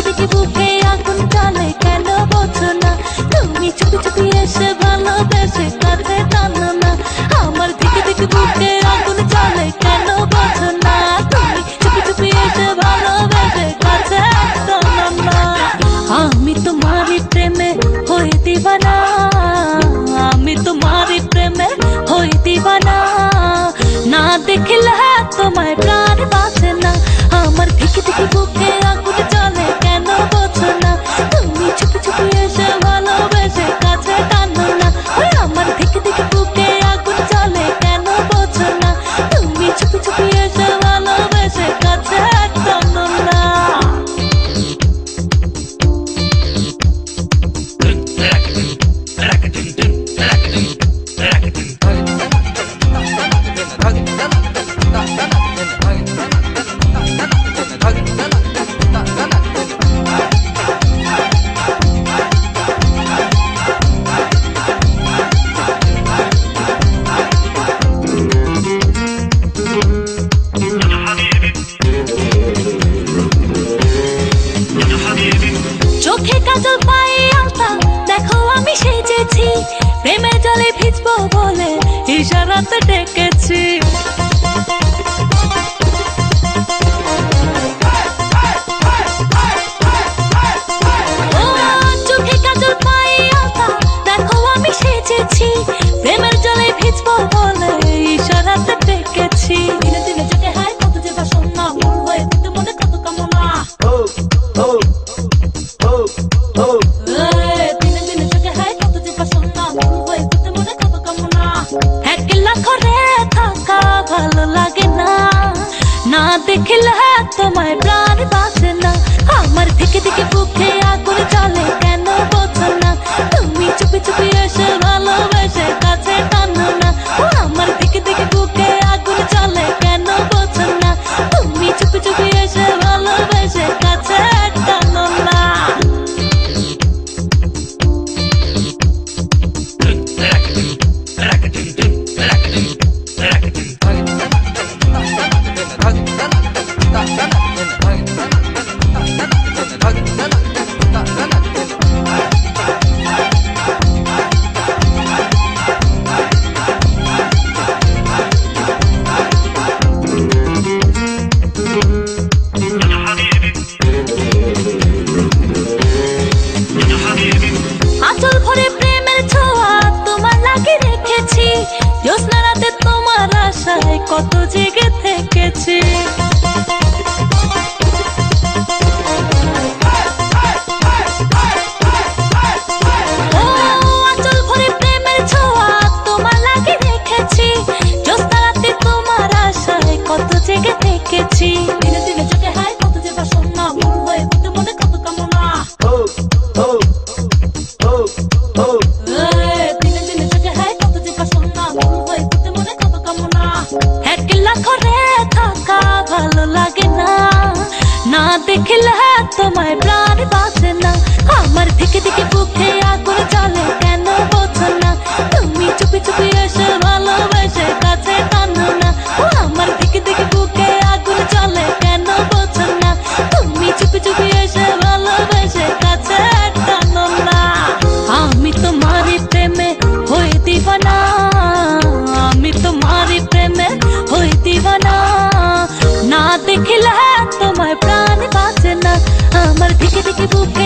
দিকে বুকে আগুন জ্বলে কেন বোঝো না? তুমি চুপি চুপি এসে ভালোবেসে কাছে টানো না। আমার দিকে দিকে বুকে আগুন জ্বলে কেন বোঝো না? তুমি চুপি চুপি এসে ভালোবেসে কাছে টানো না। আমি তোমারই প্রেমে হয়ে দিবানা, আমি তোমারই প্রেমে হয়ে দিবানা। না দেখলে তোমায় প্রাণ বাঁচে না। আমার দিকে দিকে বুকে আগুন জ্বলে কেন বোঝো না? তুমি চুপি চুপি এসে ভালোবেসে কাছে টানো না। আমার দিকে দিকে বুকে আগুন জ্বলে কেন বোঝো না? তুমি চুপি চুপি এসে ভালোবেসে কাছে টানো না। চোখে কাজল পায়ে আলতা, দেখো আমি সেজেছি। প্রেমের জলে ভিজবো বলে ইশারাতে ডেকেছি। চোখে কাজল পায়ে আলতা, দেখো আমি সেজেছি। প্রেমের জলে ভিজবো বলে ইশারাতে ডেকেছি। দিনে দিনে চোখে হায় কত যে বাসনা, মন হয়ে দিতে মনে কত কামনা। দিনে দিনে চোখে হায় কত যে বাসনা, মন হয়ে দিতে মনে কত কামনা। একলা ঘরে থাকা ভালো লাগে না, না দেখলে তোমায় প্রাণ বাঁচে না। আমার দিকে দিকে বুকে আগুন জ্বলে কেন বোঝো না? তুমি চুপি চুপি এসে ভালোবেসে কাছে টানো না। আমার দিকে দিকে বুকে আগুন জ্বলে কেন বোঝো না? তুমি চুপি চুপি এসে ভালোবেসে কাছে টানো না। আঁচল ভরে প্রেমের ছোঁয়া তোমার লাগে রেখেছি। জ্যোৎস্না রাতে তোমার আশায় কত জেগে থেকেছি। আঁচল ভরে প্রেমের ছোঁয়া তোমার লাগে রেখেছি। জ্যোৎস্না রাতে তোমার আশায় কত জেগে থেকেছি। দিনে দিনে চোখে হায় কত যে বাসনা, মন হয়ে দিতে মনে কত কামনা। দিনে দিনে চোখে হায় কত যে বাসনা, মন হয়ে দিতে মনে কত কামনা। একলা ঘরে থাকা ভালো লাগে না, না দেখলে তোমায় প্রাণ বাঁচে না। আমার দিকে দিকে বুকে আগুন জ্বলে কেন বোঝো না? তুমি চুপি চুপি এসে ভালোবেসে কাছে টানো না। আমার দিকে দিকে বুকে আগুন জ্বলে কেন বোঝো না? তুমি চুপি চুপি এসে ভালোবেসে কাছে টানো না। আমি তোমারই প্রেমে হয়ে দিবানা, আমি তোমারই প্রেমে হয়ে দিবানা। না দেখলে তোমায় প্রাণ বাঁচে না। আমার দিকে দিকে বুকে